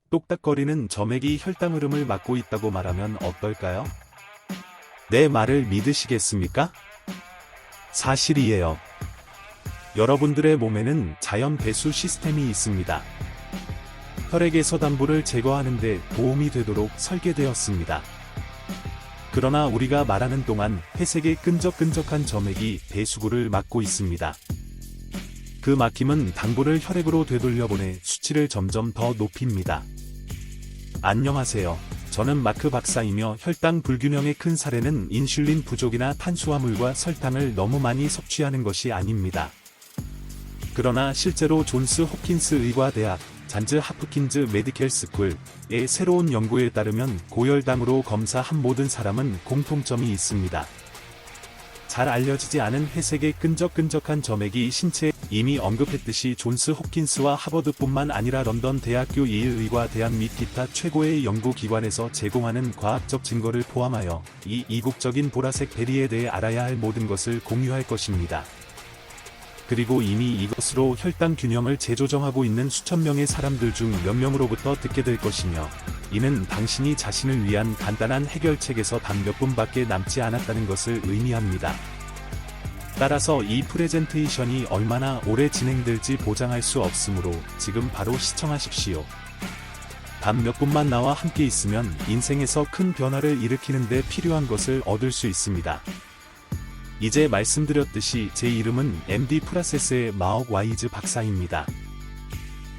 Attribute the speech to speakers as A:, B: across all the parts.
A: 똑딱거리는 점액이 혈당 흐름을 막고 있다고 말하면 어떨까요? 내 말을 믿으시겠습니까? 사실이에요. 여러분들의 몸에는 자연 배수 시스템이 있습니다. 혈액에서 담불을 제거하는 데 도움이 되도록 설계되었습니다. 그러나 우리가 말하는 동안 회색의 끈적끈적한 점액이 배수구를 막고 있습니다. 그 막힘은 당불을 혈액으로 되돌려보내 수치를 점점 더 높입니다. 안녕하세요. 저는 마크 박사이며 혈당 불균형의 큰 사례는 인슐린 부족이나 탄수화물과 설탕을 너무 많이 섭취하는 것이 아닙니다. 그러나 실제로 존스 홉킨스 의과대학 잔즈 하프킨즈 메디컬 스쿨의 새로운 연구에 따르면 고혈당으로 검사한 모든 사람은 공통점이 있습니다. 잘 알려지지 않은 회색의 끈적끈적한 점액이 신체에 이미 언급했듯이 존스 홉킨스와 하버드뿐만 아니라 런던 대학교 예일의과대학 및 기타 최고의 연구기관에서 제공하는 과학적 증거를 포함하여 이 이국적인 보라색 베리에 대해 알아야 할 모든 것을 공유할 것입니다. 그리고 이미 이것으로 혈당 균형을 재조정하고 있는 수천 명의 사람들 중 몇 명으로부터 듣게 될 것이며, 이는 당신이 자신을 위한 간단한 해결책에서 단 몇 분밖에 남지 않았다는 것을 의미합니다. 따라서 이 프레젠테이션이 얼마나 오래 진행될지 보장할 수 없으므로 지금 바로 시청하십시오. 단 몇 분만 나와 함께 있으면 인생에서 큰 변화를 일으키는 데 필요한 것을 얻을 수 있습니다. 이제 말씀드렸듯이 제 이름은 MD 프라세스의 마억 와이즈 박사입니다.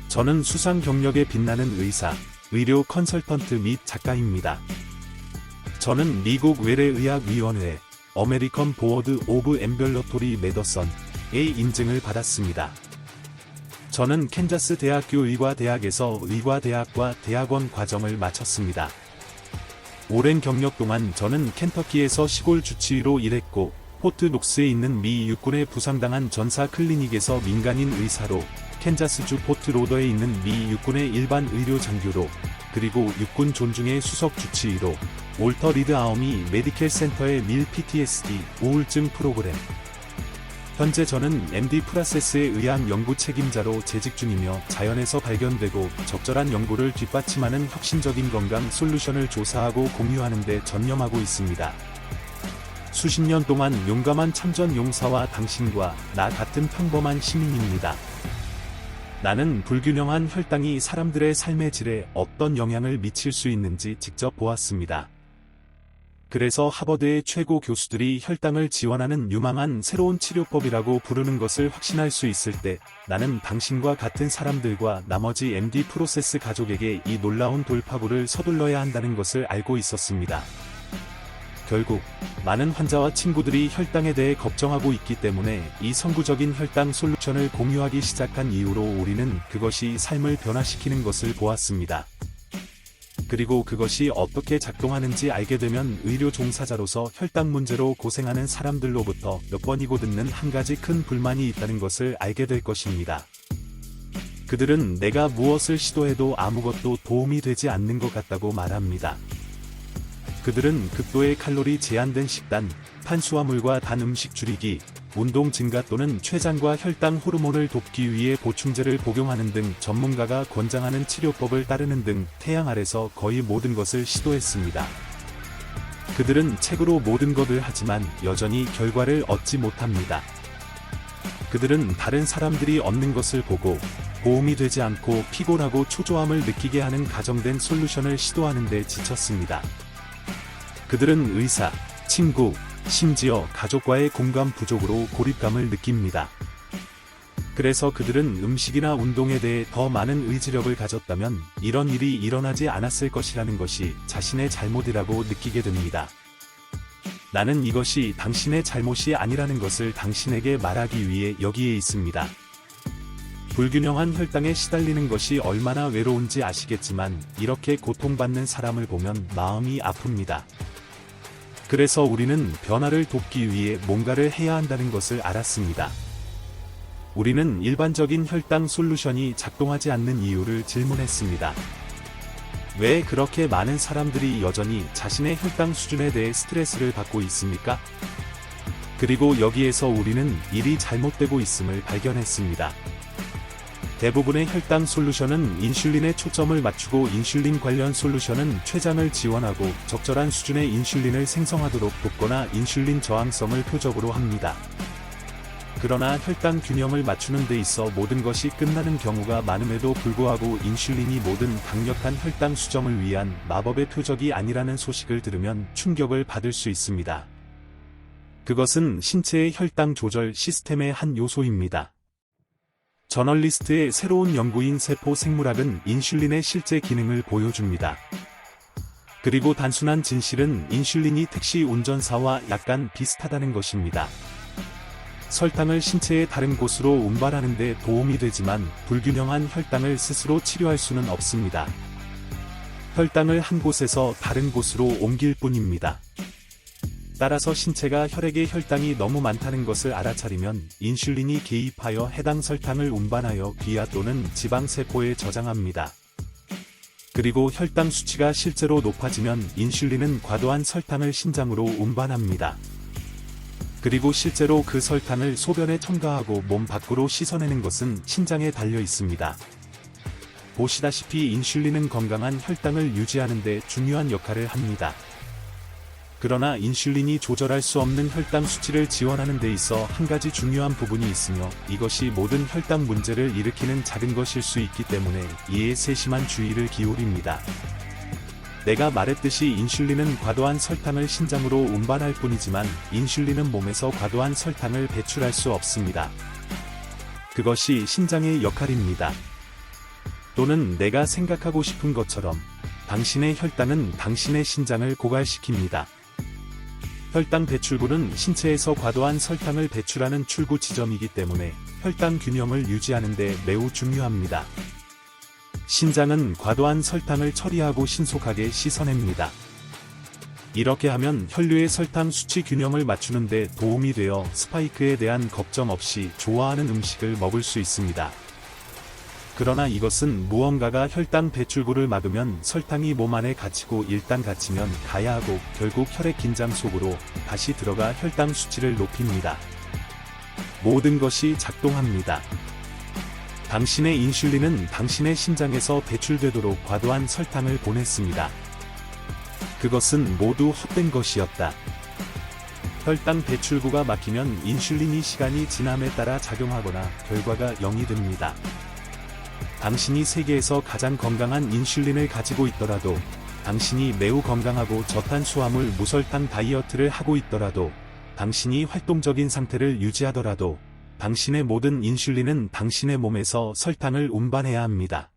A: 저는 수상 경력에 빛나는 의사, 의료 컨설턴트 및 작가입니다. 저는 미국 외래의학위원회, 어메리컨 보어드 오브 앰뷸러토리 메더선의 인증을 받았습니다. 저는 캔자스 대학교 의과대학에서 의과대학과 대학원 과정을 마쳤습니다. 오랜 경력 동안 저는 켄터키에서 시골 주치의로 일했고, 포트 녹스에 있는 미 육군에 부상당한 전사 클리닉에서 민간인 의사로, 캔자스주 포트 로더에 있는 미 육군의 일반 의료 장교로, 그리고 육군 존중의 수석 주치의로, 올터 리드 아우미 메디컬 센터의 밀 PTSD 우울증 프로그램. 현재 저는 MD 프라세스의 의학 연구 책임자로 재직 중이며 자연에서 발견되고 적절한 연구를 뒷받침하는 혁신적인 건강 솔루션을 조사하고 공유하는 데 전념하고 있습니다. 수십 년 동안 용감한 참전 용사와 당신과 나 같은 평범한 시민입니다. 나는 불균형한 혈당이 사람들의 삶의 질에 어떤 영향을 미칠 수 있는지 직접 보았습니다. 그래서 하버드의 최고 교수들이 혈당을 지원하는 유망한 새로운 치료법이라고 부르는 것을 확신할 수 있을 때, 나는 당신과 같은 사람들과 나머지 MD 프로세스 가족에게 이 놀라운 돌파구를 서둘러야 한다는 것을 알고 있었습니다. 결국 많은 환자와 친구들이 혈당에 대해 걱정하고 있기 때문에 이 선구적인 혈당 솔루션을 공유하기 시작한 이후로 우리는 그것이 삶을 변화시키는 것을 보았습니다. 그리고 그것이 어떻게 작동하는지 알게 되면 의료 종사자로서 혈당 문제로 고생하는 사람들로부터 몇 번이고 듣는 한 가지 큰 불만이 있다는 것을 알게 될 것입니다. 그들은 내가 무엇을 시도해도 아무것도 도움이 되지 않는 것 같다고 말합니다. 그들은 극도의 칼로리 제한된 식단, 탄수화물과 단 음식 줄이기, 운동 증가 또는 췌장과 혈당 호르몬을 돕기 위해 보충제를 복용하는 등 전문가가 권장하는 치료법을 따르는 등 태양 아래서 거의 모든 것을 시도했습니다. 그들은 책으로 모든 것을 하지만 여전히 결과를 얻지 못합니다. 그들은 다른 사람들이 얻는 것을 보고 도움이 되지 않고 피곤하고 초조함을 느끼게 하는 가정된 솔루션을 시도하는 데 지쳤습니다. 그들은 의사, 친구, 심지어 가족과의 공감 부족으로 고립감을 느낍니다. 그래서 그들은 음식이나 운동에 대해 더 많은 의지력을 가졌다면 이런 일이 일어나지 않았을 것이라는 것이 자신의 잘못이라고 느끼게 됩니다. 나는 이것이 당신의 잘못이 아니라는 것을 당신에게 말하기 위해 여기에 있습니다. 불균형한 혈당에 시달리는 것이 얼마나 외로운지 아시겠지만 이렇게 고통받는 사람을 보면 마음이 아픕니다. 그래서 우리는 변화를 돕기 위해 뭔가를 해야 한다는 것을 알았습니다. 우리는 일반적인 혈당 솔루션이 작동하지 않는 이유를 질문했습니다. 왜 그렇게 많은 사람들이 여전히 자신의 혈당 수준에 대해 스트레스를 받고 있습니까? 그리고 여기에서 우리는 일이 잘못되고 있음을 발견했습니다. 대부분의 혈당 솔루션은 인슐린에 초점을 맞추고 인슐린 관련 솔루션은 췌장을 지원하고 적절한 수준의 인슐린을 생성하도록 돕거나 인슐린 저항성을 표적으로 합니다. 그러나 혈당 균형을 맞추는 데 있어 모든 것이 끝나는 경우가 많음에도 불구하고 인슐린이 모든 강력한 혈당 수정을 위한 마법의 표적이 아니라는 소식을 들으면 충격을 받을 수 있습니다. 그것은 신체의 혈당 조절 시스템의 한 요소입니다. 저널리스트의 새로운 연구인 세포 생물학은 인슐린의 실제 기능을 보여줍니다. 그리고 단순한 진실은 인슐린이 택시 운전사와 약간 비슷하다는 것입니다. 설탕을 신체의 다른 곳으로 운반하는 데 도움이 되지만 불균형한 혈당을 스스로 치료할 수는 없습니다. 혈당을 한 곳에서 다른 곳으로 옮길 뿐입니다. 따라서 신체가 혈액의 혈당이 너무 많다는 것을 알아차리면 인슐린이 개입하여 해당 설탕을 운반하여 귀화 또는 지방세포에 저장합니다. 그리고 혈당 수치가 실제로 높아지면 인슐린은 과도한 설탕을 신장으로 운반합니다. 그리고 실제로 그 설탕을 소변에 첨가하고 몸 밖으로 씻어내는 것은 신장에 달려 있습니다. 보시다시피 인슐린은 건강한 혈당을 유지하는 데 중요한 역할을 합니다. 그러나 인슐린이 조절할 수 없는 혈당 수치를 지원하는 데 있어 한 가지 중요한 부분이 있으며 이것이 모든 혈당 문제를 일으키는 작은 것일 수 있기 때문에 이에 세심한 주의를 기울입니다. 내가 말했듯이 인슐린은 과도한 설탕을 신장으로 운반할 뿐이지만 인슐린은 몸에서 과도한 설탕을 배출할 수 없습니다. 그것이 신장의 역할입니다. 또는 내가 생각하고 싶은 것처럼 당신의 혈당은 당신의 신장을 고갈시킵니다. 혈당 배출구는 신체에서 과도한 설탕을 배출하는 출구 지점이기 때문에 혈당 균형을 유지하는 데 매우 중요합니다. 신장은 과도한 설탕을 처리하고 신속하게 씻어냅니다. 이렇게 하면 혈류의 설탕 수치 균형을 맞추는 데 도움이 되어 스파이크에 대한 걱정 없이 좋아하는 음식을 먹을 수 있습니다. 그러나 이것은 무언가가 혈당 배출구를 막으면 설탕이 몸 안에 갇히고 일단 갇히면 가야 하고 결국 혈액 긴장 속으로 다시 들어가 혈당 수치를 높입니다. 모든 것이 작동합니다. 당신의 인슐린은 당신의 신장에서 배출되도록 과도한 설탕을 보냈습니다. 그것은 모두 헛된 것이었다. 혈당 배출구가 막히면 인슐린이 시간이 지남에 따라 작용하거나 결과가 0이 됩니다. 당신이 세계에서 가장 건강한 인슐린을 가지고 있더라도, 당신이 매우 건강하고 저탄수화물 무설탕 다이어트를 하고 있더라도, 당신이 활동적인 상태를 유지하더라도, 당신의 모든 인슐린은 당신의 몸에서 설탕을 운반해야 합니다.